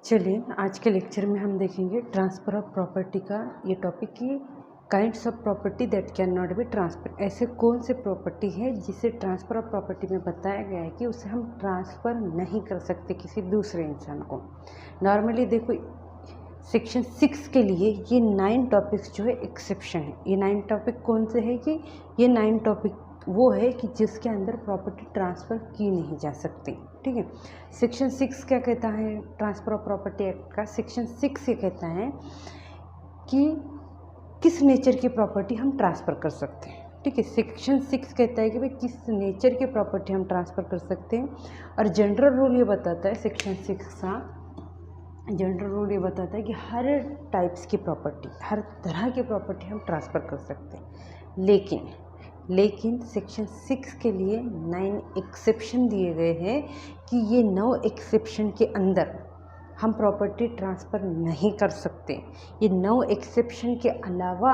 चलिए आज के लेक्चर में हम देखेंगे ट्रांसफ़र ऑफ प्रॉपर्टी का ये टॉपिक की kinds of property that can not be transfer. ऐसे कौन से प्रॉपर्टी है जिसे ट्रांसफ़र ऑफ प्रॉपर्टी में बताया गया है कि उसे हम ट्रांसफ़र नहीं कर सकते किसी दूसरे इंसान को। नॉर्मली देखो सेक्शन 6 के लिए ये 9 टॉपिक्स जो है एक्सेप्शन है। ये 9 टॉपिक कौन से है कि ये 9 टॉपिक वो है कि जिसके अंदर प्रॉपर्टी ट्रांसफ़र की नहीं जा सकती। ठीक है, सेक्शन 6 क्या कहता है ट्रांसफ़र ऑफ प्रॉपर्टी एक्ट का? सेक्शन 6 ये कहता है कि किस नेचर की प्रॉपर्टी हम ट्रांसफ़र कर सकते हैं। ठीक है, सेक्शन 6 कहता है कि भाई किस नेचर की प्रॉपर्टी हम ट्रांसफ़र कर सकते हैं। और जनरल रूल ये बताता है, सेक्शन 6 का जनरल रूल ये बताता है कि हर टाइप्स की प्रॉपर्टी, हर तरह की प्रॉपर्टी हम ट्रांसफ़र कर सकते हैं। लेकिन सेक्शन 6 के लिए 9 एक्सेप्शन दिए गए हैं कि ये 9 एक्सेप्शन के अंदर हम प्रॉपर्टी ट्रांसफ़र नहीं कर सकते। ये 9 एक्सेप्शन के अलावा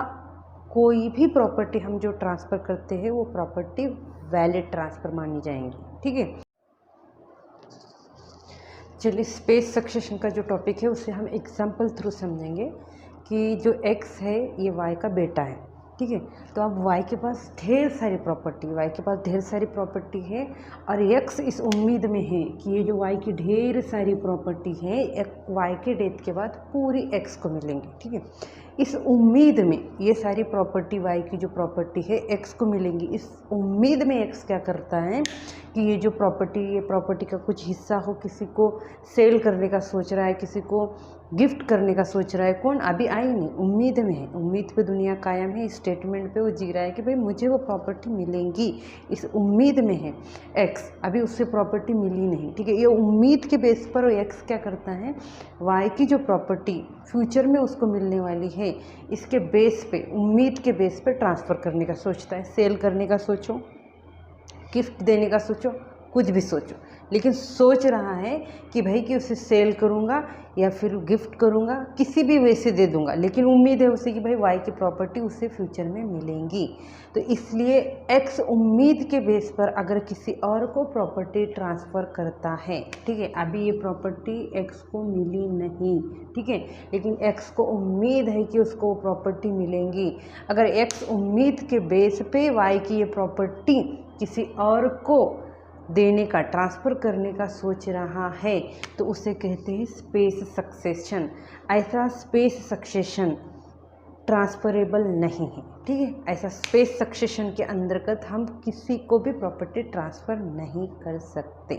कोई भी प्रॉपर्टी हम जो ट्रांसफ़र करते हैं वो प्रॉपर्टी वैलिड ट्रांसफ़र मानी जाएंगी। ठीक है, चलिए स्पेस सक्सेशन का जो टॉपिक है उसे हम एग्जाम्पल थ्रू समझेंगे कि जो x है ये y का बेटा है। ठीक है, तो अब y के पास ढेर सारी प्रॉपर्टी है और x इस उम्मीद में है कि ये जो y की ढेर सारी प्रॉपर्टी है y के डेथ के बाद पूरी x को मिलेंगी। ठीक है, इस उम्मीद में ये सारी प्रॉपर्टी y की जो प्रॉपर्टी है x को मिलेंगी। इस उम्मीद में x क्या करता है कि ये जो प्रॉपर्टी का कुछ हिस्सा हो, किसी को सेल करने का सोच रहा है, किसी को गिफ्ट करने का सोच रहा है। कौन? अभी आई नहीं, उम्मीद में है, उम्मीद पे दुनिया कायम है, स्टेटमेंट पे वो जी रहा है कि भाई मुझे वो प्रॉपर्टी मिलेंगी। इस उम्मीद में है एक्स, अभी उससे प्रॉपर्टी मिली नहीं। ठीक है, ये उम्मीद के बेस पर एक्स क्या करता है, वाई की जो प्रॉपर्टी फ्यूचर में उसको मिलने वाली है इसके बेस पे, उम्मीद के बेस पे ट्रांसफ़र करने का सोचता है। सेल करने का सोचो, गिफ्ट देने का सोचो, कुछ भी सोचो, लेकिन सोच रहा है कि भाई कि उसे सेल करूँगा या फिर गिफ्ट करूँगा, किसी भी वे से दे दूँगा, लेकिन उम्मीद है उसे कि भाई वाई की प्रॉपर्टी उसे फ्यूचर में मिलेंगी। तो इसलिए एक्स उम्मीद के बेस पर अगर किसी और को प्रॉपर्टी ट्रांसफ़र करता है, ठीक है, अभी ये प्रॉपर्टी एक्स को मिली नहीं, ठीक है, लेकिन एक्स को उम्मीद है कि उसको प्रॉपर्टी मिलेंगी। अगर एक्स उम्मीद के बेस पे वाई की ये प्रॉपर्टी किसी और को देने का, ट्रांसफ़र करने का सोच रहा है तो उसे कहते हैं स्पेस सक्सेशन। ऐसा स्पेस सक्सेशन ट्रांसफरेबल नहीं है। ठीक है, ऐसा स्पेस सक्सेशन के अंतर्गत हम किसी को भी प्रॉपर्टी ट्रांसफ़र नहीं कर सकते।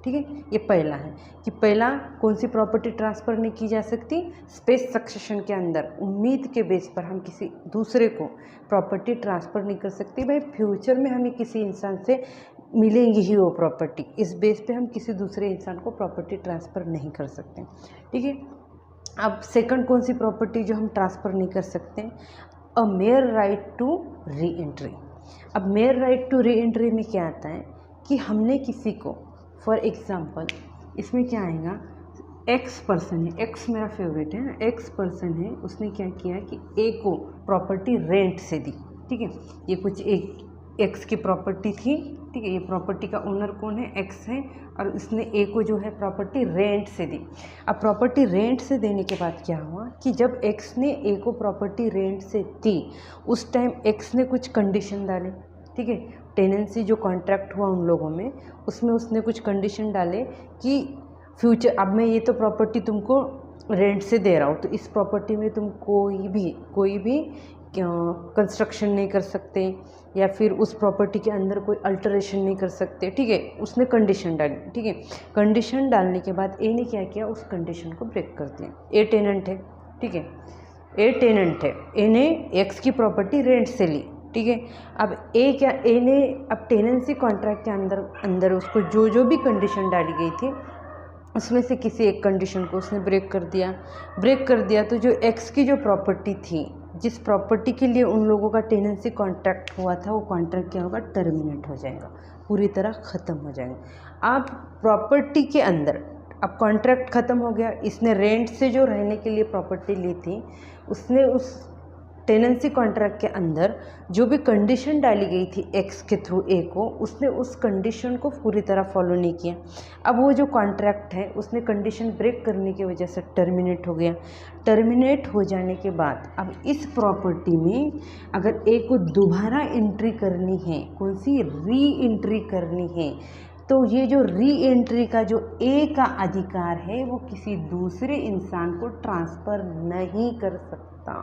ठीक है, ये पहला है कि पहला कौन सी प्रॉपर्टी ट्रांसफ़र नहीं की जा सकती, स्पेस सक्सेशन के अंदर उम्मीद के बेस पर हम किसी दूसरे को प्रॉपर्टी ट्रांसफ़र नहीं कर सकते। भाई फ्यूचर में हमें किसी इंसान से मिलेंगी ही वो प्रॉपर्टी, इस बेस पे हम किसी दूसरे इंसान को प्रॉपर्टी ट्रांसफ़र नहीं कर सकते। ठीक है, अब सेकंड कौन सी प्रॉपर्टी जो हम ट्रांसफ़र नहीं कर सकते, a mere right to re entry. अब mere right to re entry में क्या आता है कि हमने किसी को, फॉर एग्ज़ाम्पल इसमें क्या आएगा, एक्स पर्सन है, एक्स मेरा फेवरेट है ना, एक्स पर्सन है, उसने क्या किया कि ए को प्रॉपर्टी रेंट से दी। ठीक है, ये कुछ एक एक्स की प्रॉपर्टी थी। ठीक है, ये प्रॉपर्टी का ओनर कौन है, एक्स है, और इसने ए को जो है प्रॉपर्टी रेंट से दी। अब प्रॉपर्टी रेंट से देने के बाद क्या हुआ कि जब एक्स ने ए को प्रॉपर्टी रेंट से दी उस टाइम एक्स ने कुछ कंडीशन डाले। ठीक है, टेनेंसी जो कॉन्ट्रैक्ट हुआ उन लोगों में, उसमें उसने कुछ कंडीशन डाले कि फ्यूचर, अब मैं ये तो प्रॉपर्टी तुमको रेंट से दे रहा हूँ, तो इस प्रॉपर्टी में तुम कोई भी कंस्ट्रक्शन नहीं कर सकते या फिर उस प्रॉपर्टी के अंदर कोई अल्टरेशन नहीं कर सकते। ठीक है, उसने कंडीशन डाली। ठीक है, कंडीशन डालने के बाद ए ने क्या किया, उस कंडीशन को ब्रेक कर दिया। ए टेनेंट है, ठीक है, ए टेनेंट है, ए ने एक्स की प्रॉपर्टी रेंट से ली। ठीक है, अब ए ने अब टेनेंसी कॉन्ट्रैक्ट के अंदर उसको जो भी कंडीशन डाली गई थी उसमें से किसी एक कंडीशन को उसने ब्रेक कर दिया। तो जो एक्स की जो प्रॉपर्टी थी, जिस प्रॉपर्टी के लिए उन लोगों का टेनेंसी कॉन्ट्रैक्ट हुआ था, वो कॉन्ट्रैक्ट क्या होगा, टर्मिनेट हो जाएगा, पूरी तरह ख़त्म हो जाएगा। अब प्रॉपर्टी के अंदर अब कॉन्ट्रैक्ट ख़त्म हो गया, इसने रेंट से जो रहने के लिए प्रॉपर्टी ली थी, उसने उस टेनेंसी कॉन्ट्रैक्ट के अंदर जो भी कंडीशन डाली गई थी एक्स के थ्रू ए को, उसने उस कंडीशन को पूरी तरह फॉलो नहीं किया। अब वो जो कॉन्ट्रैक्ट है उसने कंडीशन ब्रेक करने की वजह से टर्मिनेट हो गया। टर्मिनेट हो जाने के बाद अब इस प्रॉपर्टी में अगर ए को दोबारा एंट्री करनी है, कौन सी, री एंट्री करनी है, तो ये जो री एंट्री का जो ए का अधिकार है वो किसी दूसरे इंसान को ट्रांसफ़र नहीं कर सकता।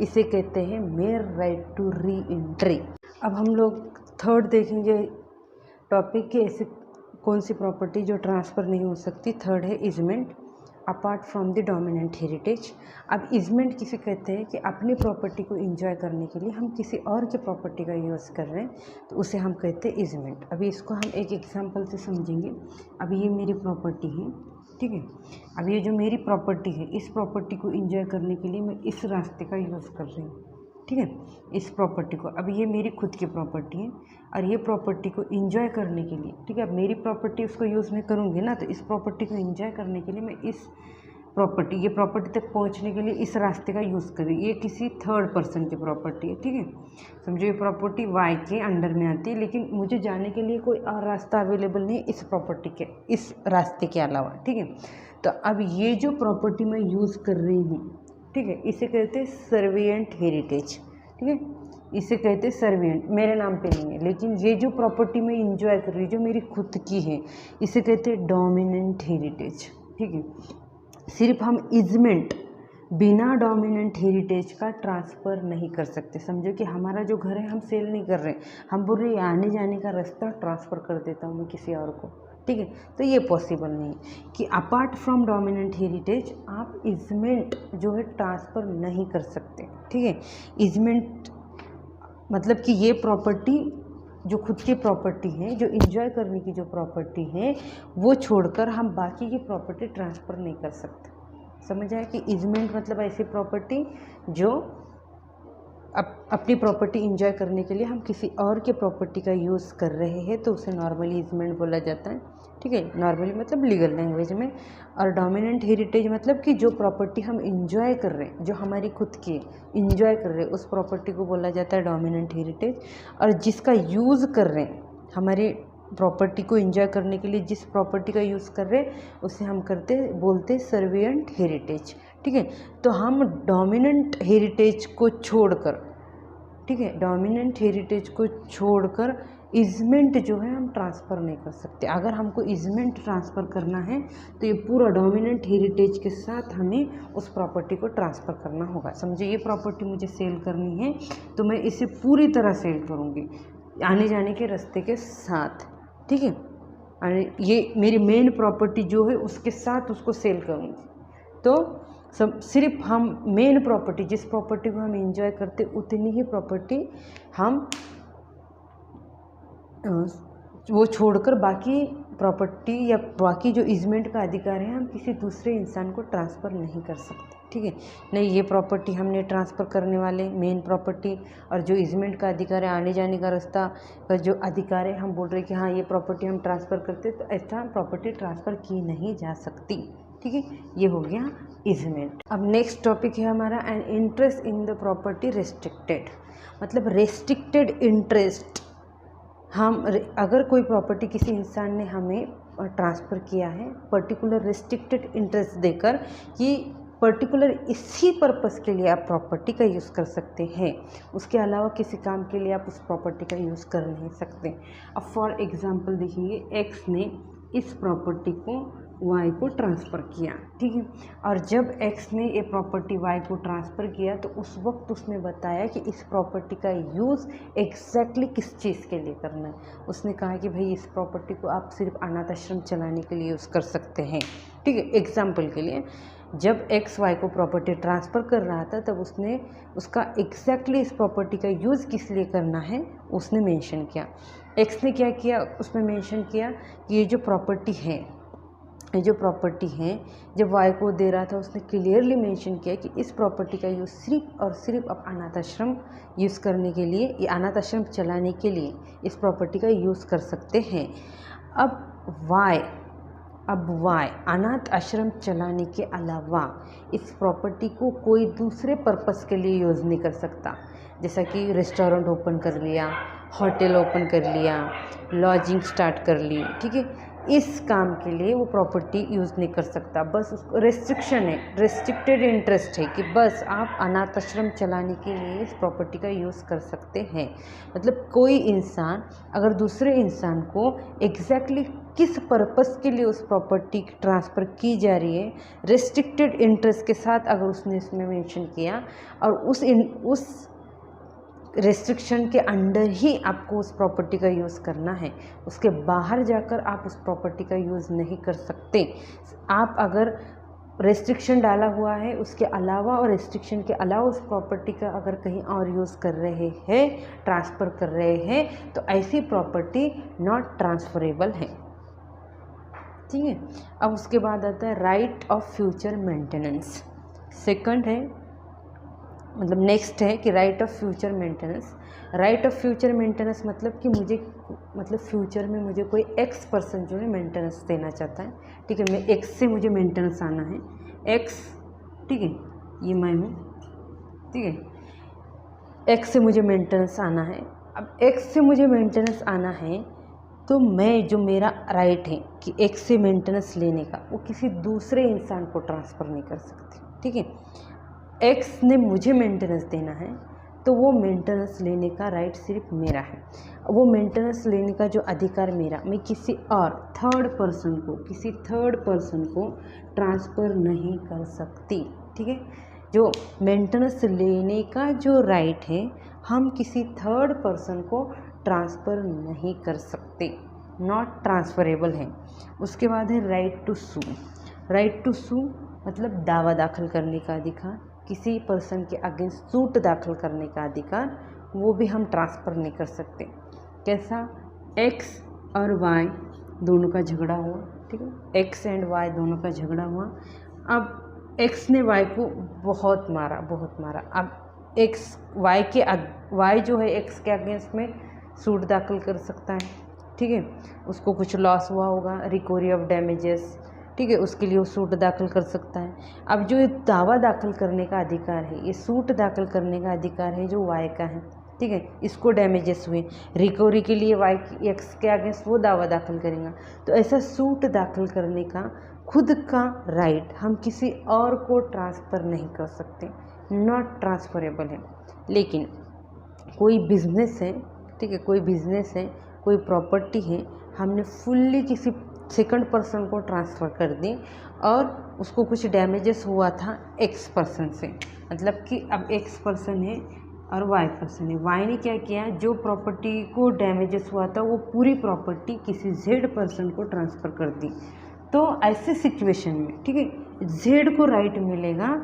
इसे कहते हैं mere right to re entry. अब हम लोग थर्ड देखेंगे टॉपिक के ऐसे कौन सी प्रॉपर्टी जो ट्रांसफ़र नहीं हो सकती। थर्ड है easement apart from the dominant heritage. अब इजमेंट किसे कहते हैं कि अपनी प्रॉपर्टी को एंजॉय करने के लिए हम किसी और की प्रॉपर्टी का यूज़ कर रहे हैं, तो उसे हम कहते हैं इजमेंट। अभी इसको हम एक एग्जांपल से समझेंगे। अभी ये मेरी प्रॉपर्टी है, ठीक है। अब ये जो मेरी प्रॉपर्टी है, इस प्रॉपर्टी को एंजॉय करने के लिए मैं इस रास्ते का यूज़ कर रही हूँ, ठीक है, इस प्रॉपर्टी को। अब ये मेरी खुद की प्रॉपर्टी है और ये प्रॉपर्टी को एंजॉय करने के लिए, ठीक है, अब मेरी प्रॉपर्टी उसको यूज़ मैं करूँगी ना, तो इस प्रॉपर्टी को एंजॉय करने के लिए मैं इस प्रॉपर्टी, ये प्रॉपर्टी तक पहुँचने के लिए इस रास्ते का यूज़ करें। ये किसी थर्ड पर्सन की प्रॉपर्टी है, ठीक है। समझो ये प्रॉपर्टी वाई के अंडर में आती है, लेकिन मुझे जाने के लिए कोई और रास्ता अवेलेबल नहीं है इस प्रॉपर्टी के, इस रास्ते के अलावा, ठीक है। तो अब ये जो प्रॉपर्टी मैं यूज़ कर रही हूँ, ठीक है, इसे कहते हैं सर्विएंट हेरिटेज, ठीक है, इसे कहते हैं सर्विएंट, मेरे नाम पे नहीं है, लेकिन ये जो प्रॉपर्टी मैं इंजॉय कर रही हूँ जो मेरी खुद की है, इसे कहते हैं डोमिनेंट हेरिटेज, ठीक है। सिर्फ हम इजमेंट बिना डोमिनेंट हेरिटेज का ट्रांसफ़र नहीं कर सकते। समझो कि हमारा जो घर है हम सेल नहीं कर रहे हैं, हम बोल रहे हैं आने जाने का रास्ता ट्रांसफ़र कर देता हूँ मैं किसी और को, ठीक है, तो ये पॉसिबल नहीं है कि अपार्ट फ्रॉम डोमिनेंट हेरिटेज आप इजमेंट जो है ट्रांसफ़र नहीं कर सकते, ठीक है। इजमेंट मतलब कि ये प्रॉपर्टी जो खुद की प्रॉपर्टी है, जो इंजॉय करने की जो प्रॉपर्टी है, वो छोड़कर हम बाकी की प्रॉपर्टी ट्रांसफ़र नहीं कर सकते। समझ आया कि इजमेंट मतलब ऐसी प्रॉपर्टी जो अपनी प्रॉपर्टी इंजॉय करने के लिए हम किसी और के प्रॉपर्टी का यूज़ कर रहे हैं, तो उसे नॉर्मली इजमेंट बोला जाता है, ठीक है, नॉर्मली मतलब लीगल लैंग्वेज में। और डोमिनेंट हेरिटेज मतलब कि जो प्रॉपर्टी हम इंजॉय कर रहे हैं, जो हमारी खुद की इंजॉय कर रहे हैं, उस प्रॉपर्टी को बोला जाता है डोमिनेंट हेरिटेज। और जिसका यूज़ कर रहे हैं, हमारी प्रॉपर्टी को एंजॉय करने के लिए जिस प्रॉपर्टी का यूज़ कर रहे हैं, उसे हम बोलते सर्विएंट हेरिटेज, ठीक है। तो हम डोमिनेंट हेरिटेज को छोड़कर, ठीक है, डोमिनेंट हेरिटेज को छोड़कर इजमेंट जो है हम ट्रांसफ़र नहीं कर सकते। अगर हमको इजमेंट ट्रांसफ़र करना है तो ये पूरा डोमिनेंट हेरिटेज के साथ हमें उस प्रॉपर्टी को ट्रांसफ़र करना होगा। समझिए ये प्रॉपर्टी मुझे सेल करनी है तो मैं इसे पूरी तरह सेल करूँगी आने जाने के रास्ते के साथ, ठीक है, और ये मेरी मेन प्रॉपर्टी जो है उसके साथ उसको सेल करूँगी। तो सिर्फ हम मेन प्रॉपर्टी, जिस प्रॉपर्टी को हम एंजॉय करते उतनी ही प्रॉपर्टी हम वो छोड़कर बाकी प्रॉपर्टी या बाकी जो इजमेंट का अधिकार है हम किसी दूसरे इंसान को ट्रांसफ़र नहीं कर सकते, ठीक है। नहीं, ये प्रॉपर्टी हमने ट्रांसफ़र करने वाले मेन प्रॉपर्टी और जो इजमेंट का अधिकार है, आने जाने का रास्ता का जो अधिकार है, हम बोल रहे हैं कि हाँ ये प्रॉपर्टी हम ट्रांसफ़र करते, तो ऐसा प्रॉपर्टी ट्रांसफ़र की नहीं जा सकती, ठीक है। ये हो गया इजमेंट। अब नेक्स्ट टॉपिक है हमारा an interest in the property restricted, मतलब रेस्ट्रिक्टेड इंटरेस्ट। हम अगर कोई प्रॉपर्टी किसी इंसान ने हमें ट्रांसफ़र किया है पर्टिकुलर रेस्ट्रिक्टेड इंटरेस्ट देकर कि पर्टिकुलर इसी पर्पस के लिए आप प्रॉपर्टी का यूज़ कर सकते हैं, उसके अलावा किसी काम के लिए आप उस प्रॉपर्टी का यूज़ कर नहीं सकते। अब फॉर एग्ज़ाम्पल देखिए, एक्स ने इस प्रॉपर्टी को वाई को ट्रांसफ़र किया, ठीक है, और जब एक्स ने ये प्रॉपर्टी वाई को ट्रांसफ़र किया तो उस वक्त उसने बताया कि इस प्रॉपर्टी का यूज़ एग्जैक्टली किस चीज़ के लिए करना है। उसने कहा कि भाई इस प्रॉपर्टी को आप सिर्फ अनाथ आश्रम चलाने के लिए यूज़ कर सकते हैं, ठीक है। एग्जाम्पल के लिए जब एक्स वाई को प्रॉपर्टी ट्रांसफ़र कर रहा था तब उसने उसका एग्जैक्टली इस प्रॉपर्टी का यूज़ किस लिए करना है उसने मेंशन किया। एक्स ने क्या किया, उसमें मेंशन किया कि ये जो प्रॉपर्टी है जब वाई को दे रहा था उसने क्लियरली मेंशन किया कि इस प्रॉपर्टी का यूज़ सिर्फ और सिर्फ आप अनाथ आश्रम यूज़ करने के लिए या अनाथ आश्रम चलाने के लिए इस प्रॉपर्टी का यूज़ कर सकते हैं। अब वाई अब वाई, अनाथ आश्रम चलाने के अलावा इस प्रॉपर्टी को कोई दूसरे पर्पस के लिए यूज़ नहीं कर सकता। जैसा कि रेस्टोरेंट ओपन कर लिया, होटल ओपन कर लिया, लॉजिंग स्टार्ट कर ली, ठीक है, इस काम के लिए वो प्रॉपर्टी यूज़ नहीं कर सकता। बस उसको रेस्ट्रिक्शन है, रेस्ट्रिक्टेड इंटरेस्ट है कि बस आप अनाथ आश्रम चलाने के लिए इस प्रॉपर्टी का यूज़ कर सकते हैं। मतलब कोई इंसान अगर दूसरे इंसान को एग्जैक्टली किस पर्पस के लिए उस प्रॉपर्टी ट्रांसफ़र की जा रही है, रेस्ट्रिक्टेड इंटरेस्ट के साथ अगर उसने इसमें मेंशन किया और उस रेस्ट्रिक्शन के अंडर ही आपको उस प्रॉपर्टी का यूज़ करना है, उसके बाहर जाकर आप उस प्रॉपर्टी का यूज़ नहीं कर सकते। आप अगर रेस्ट्रिक्शन डाला हुआ है उसके अलावा और रेस्ट्रिक्शन के अलावा उस प्रॉपर्टी का अगर कहीं और यूज़ कर रहे हैं, ट्रांसफ़र कर रहे हैं, तो ऐसी प्रॉपर्टी नॉट ट्रांसफरेबल है। ठीक है। अब उसके बाद आता है right of future maintenance. Second है, मतलब नेक्स्ट है कि right of future maintenance. Right of future maintenance मतलब कि मुझे, मतलब फ्यूचर में मुझे कोई एक्स पर्सन जो है मेंटेनेंस देना चाहता है, ठीक है, मैं एक्स से मुझे मेंटेनेंस आना है, एक्स, ठीक है, ये मैं हूँ, ठीक है, एक्स से मुझे मेंटेनेंस आना है। अब एक्स से मुझे मेंटेनेंस आना है तो मैं, जो मेरा राइट है कि एक्स से मेंटेनेंस लेने का, वो किसी दूसरे इंसान को ट्रांसफ़र नहीं कर सकती, ठीक है। एक्स ने मुझे मेंटेनेंस देना है तो वो मेंटेनेंस लेने का राइट सिर्फ मेरा है। वो मेंटेनेंस लेने का जो अधिकार मेरा, मैं किसी और थर्ड पर्सन को ट्रांसफ़र नहीं कर सकती, ठीक है। जो मेंटेनेंस लेने का जो राइट है हम किसी थर्ड पर्सन को ट्रांसफ़र नहीं कर सकते, नॉट ट्रांसफरेबल है। उसके बाद है right to sue. Right to sue मतलब दावा दाखिल करने का अधिकार, किसी पर्सन के अगेंस्ट सूट दाखिल करने का अधिकार, वो भी हम ट्रांसफ़र नहीं कर सकते। कैसा? एक्स और वाई दोनों का झगड़ा हुआ, ठीक है, एक्स एंड वाई दोनों का झगड़ा हुआ। अब एक्स ने वाई को बहुत मारा। अब एक्स वाई जो है एक्स के अगेंस्ट में सूट दाखिल कर सकता है, ठीक है, उसको कुछ लॉस हुआ होगा, रिकवरी ऑफ डैमेजेस, ठीक है, उसके लिए वो सूट दाखिल कर सकता है। अब जो ये दावा दाखिल करने का अधिकार है, ये सूट दाखिल करने का अधिकार है जो वाई का है, ठीक है, इसको डैमेजेस हुए, रिकवरी के लिए वाई एक्स के अगेंस्ट वो दावा दाखिल करेगा। तो ऐसा सूट दाखिल करने का खुद का राइट हम किसी और को ट्रांसफ़र नहीं कर सकते, नॉट ट्रांसफरेबल है। लेकिन कोई बिजनेस है, ठीक है, कोई बिजनेस है, कोई प्रॉपर्टी है, हमने फुल्ली किसी सेकंड पर्सन को ट्रांसफ़र कर दी और उसको कुछ डैमेजेस हुआ था एक्स पर्सन से, मतलब कि अब एक्स पर्सन है और वाई पर्सन है। वाई ने क्या किया, जो प्रॉपर्टी को डैमेजेस हुआ था वो पूरी प्रॉपर्टी किसी जेड पर्सन को ट्रांसफ़र कर दी। तो ऐसे सिचुएशन में, ठीक है, जेड को राइट मिलेगा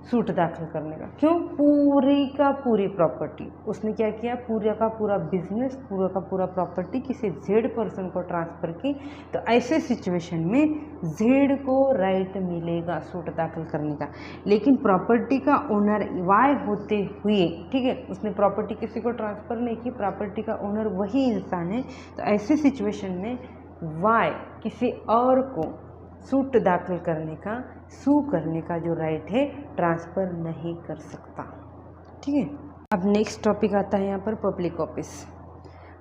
सूट दाखिल करने का। क्यों? पूरी का पूरी प्रॉपर्टी उसने क्या किया, पूरा का पूरा बिजनेस, पूरा का पूरा प्रॉपर्टी किसी जेड पर्सन को ट्रांसफ़र की। तो ऐसे सिचुएशन में जेड को राइट मिलेगा सूट दाखिल करने का। लेकिन प्रॉपर्टी का ओनर वाई होते हुए, ठीक है, उसने प्रॉपर्टी किसी को ट्रांसफ़र नहीं की, प्रॉपर्टी का ओनर वही इंसान है। तो ऐसे सिचुएशन में वाई किसी और को सूट दाखिल करने का, सू करने का जो राइट है ट्रांसफ़र नहीं कर सकता, ठीक है। अब नेक्स्ट टॉपिक आता है यहाँ पर पब्लिक ऑफिस।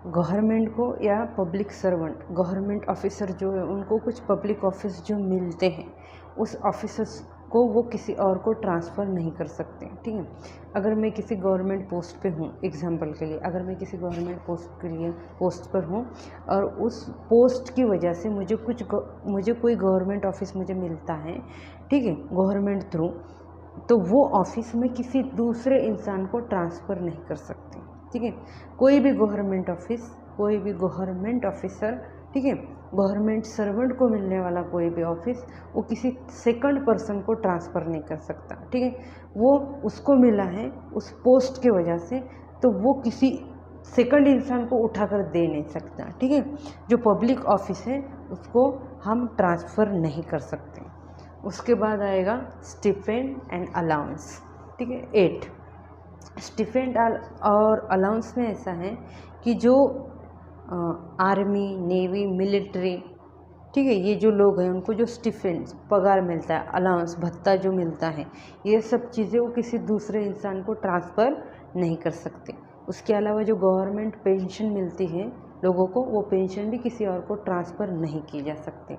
गवर्नमेंट को या पब्लिक सर्वेंट, गवर्नमेंट ऑफिसर जो है उनको कुछ पब्लिक ऑफिस जो मिलते हैं, उस ऑफिसर्स को वो किसी और को ट्रांसफ़र नहीं कर सकते, ठीक है। अगर मैं किसी गवर्नमेंट पोस्ट पे हूँ, एग्जांपल के लिए अगर मैं किसी गवर्नमेंट पोस्ट पर हूँ और उस पोस्ट की वजह से मुझे कोई गवर्नमेंट ऑफिस मुझे मिलता है, ठीक है, गवर्नमेंट थ्रू, तो वो ऑफिस में किसी दूसरे इंसान को ट्रांसफ़र नहीं कर सकते, ठीक है। कोई भी गवर्नमेंट ऑफिस, कोई भी गवर्नमेंट ऑफिसर, ठीक है, गवर्नमेंट सर्वेंट को मिलने वाला कोई भी ऑफिस वो किसी सेकंड पर्सन को ट्रांसफ़र नहीं कर सकता, ठीक है। वो उसको मिला है उस पोस्ट की वजह से, तो वो किसी सेकंड इंसान को उठाकर दे नहीं सकता, ठीक है। जो पब्लिक ऑफिस है उसको हम ट्रांसफ़र नहीं कर सकते। उसके बाद आएगा स्टिपेंड एंड अलाउंस, ठीक है। 8 स्टिपेंड और अलाउंस में ऐसा है कि जो आर्मी, नेवी, मिलिट्री, ठीक है। ये जो लोग हैं उनको जो स्टिफेंस पगार मिलता है, अलाउंस भत्ता जो मिलता है, ये सब चीज़ें वो किसी दूसरे इंसान को ट्रांसफ़र नहीं कर सकते। उसके अलावा जो गवर्नमेंट पेंशन मिलती है लोगों को, वो पेंशन भी किसी और को ट्रांसफ़र नहीं की जा सकती।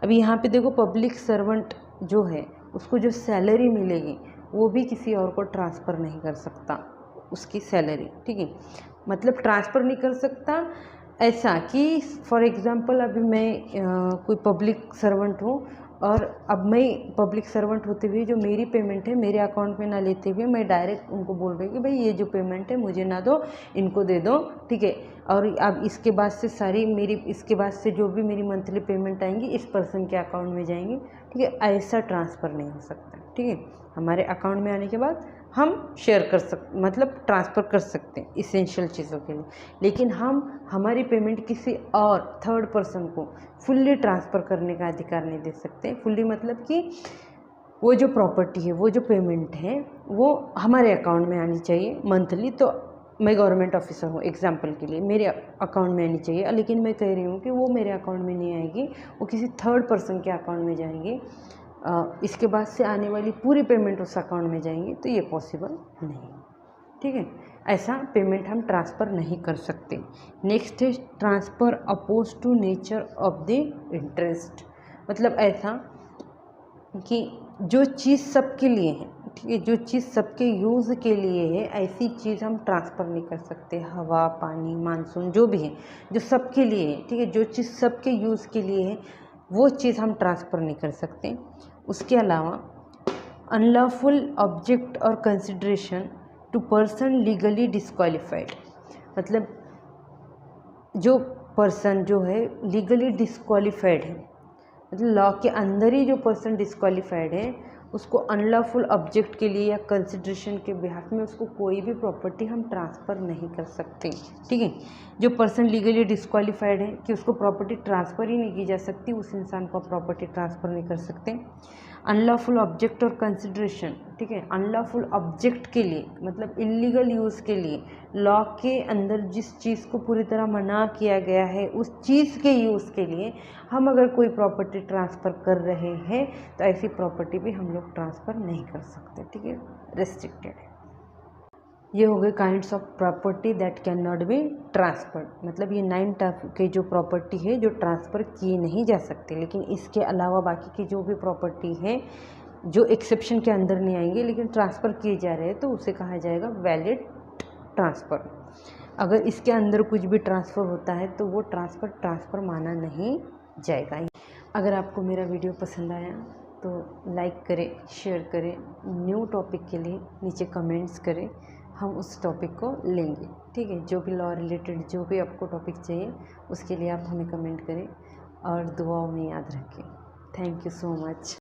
अभी यहाँ पे देखो, पब्लिक सर्वेंट जो है उसको जो सैलरी मिलेगी वो भी किसी और को ट्रांसफ़र नहीं कर सकता उसकी सैलरी, ठीक है। मतलब ट्रांसफ़र नहीं कर सकता ऐसा कि फॉर एग्ज़ाम्पल अभी मैं कोई पब्लिक सर्वेंट हूँ और अब मैं पब्लिक सर्वेंट होते हुए जो मेरी पेमेंट है मेरे अकाउंट में ना लेते हुए मैं डायरेक्ट उनको बोल रही हूँ कि भाई ये जो पेमेंट है मुझे ना दो, इनको दे दो, ठीक है। और अब इसके बाद से सारी मेरी इसके बाद से जो भी मेरी मंथली पेमेंट आएंगी इस पर्सन के अकाउंट में जाएंगी, ठीक है। ऐसा ट्रांसफ़र नहीं हो सकता, ठीक है। हमारे अकाउंट में आने के बाद हम शेयर कर मतलब ट्रांसफ़र कर सकते हैं इसेंशियल चीज़ों के लिए, लेकिन हम हमारी पेमेंट किसी और थर्ड पर्सन को फुल्ली ट्रांसफ़र करने का अधिकार नहीं दे सकते। फुल्ली मतलब कि वो जो प्रॉपर्टी है, वो जो पेमेंट है वो हमारे अकाउंट में आनी चाहिए मंथली। तो मैं गवर्नमेंट ऑफिसर हूँ एग्जांपल के लिए, मेरे अकाउंट में आनी चाहिए, लेकिन मैं कह रही हूँ कि वो मेरे अकाउंट में नहीं आएगी, वो किसी थर्ड पर्सन के अकाउंट में जाएंगी। इसके बाद से आने वाली पूरी पेमेंट उस अकाउंट में जाएंगी, तो ये पॉसिबल नहीं, ठीक है। ऐसा पेमेंट हम ट्रांसफ़र नहीं कर सकते। नेक्स्ट है transfer opposed to nature of the interest. मतलब ऐसा कि जो चीज़ सबके लिए है, ठीक है, जो चीज़ सबके यूज़ के लिए है ऐसी चीज़ हम ट्रांसफ़र नहीं कर सकते। हवा, पानी, मानसून जो भी है जो सबके लिए है, ठीक है, जो चीज़ सबके यूज़ के लिए है वो चीज़ हम ट्रांसफ़र नहीं कर सकते। उसके अलावा अनलॉफुल ऑब्जेक्ट और consideration to person legally disqualified. मतलब जो पर्सन जो है लीगली डिस्क्वालिफाइड है, मतलब लॉ के अंदर ही जो पर्सन डिस्क्वालिफाइड है उसको अनलॉफुल ऑब्जेक्ट के लिए या कंसिडरेशन के बिहाफ में उसको कोई भी प्रॉपर्टी हम ट्रांसफ़र नहीं कर सकते, ठीक है। जो पर्सन लीगली डिस्क्वालिफाइड है कि उसको प्रॉपर्टी ट्रांसफ़र ही नहीं की जा सकती, उस इंसान को प्रॉपर्टी ट्रांसफ़र नहीं कर सकते। अनलॉफुल ऑब्जेक्ट और कंसिडरेशन, ठीक है, अनलॉफुल ऑब्जेक्ट के लिए मतलब इलीगल यूज़ के लिए लॉ के अंदर जिस चीज़ को पूरी तरह मना किया गया है उस चीज़ के यूज़ के लिए हम अगर कोई प्रॉपर्टी ट्रांसफ़र कर रहे हैं तो ऐसी प्रॉपर्टी भी हम लोग ट्रांसफ़र नहीं कर सकते, ठीक है, रेस्ट्रिक्टेड है। ये हो गए kinds of property that can not be transferred. मतलब ये 9 टाइप के जो प्रॉपर्टी है जो ट्रांसफ़र किए नहीं जा सकते, लेकिन इसके अलावा बाकी की जो भी प्रॉपर्टी है जो एक्सेप्शन के अंदर नहीं आएंगे लेकिन ट्रांसफ़र किए जा रहे हैं तो उसे कहा जाएगा वैलिड ट्रांसफ़र। अगर इसके अंदर कुछ भी ट्रांसफ़र होता है तो वो ट्रांसफ़र माना नहीं जाएगा। अगर आपको मेरा वीडियो पसंद आया तो लाइक करें, शेयर करें, न्यू टॉपिक के लिए नीचे कमेंट्स करें, हम उस टॉपिक को लेंगे, ठीक है। जो भी लॉ रिलेटेड जो भी आपको टॉपिक चाहिए उसके लिए आप हमें कमेंट करें और दुआओं में याद रखें। Thank you so much.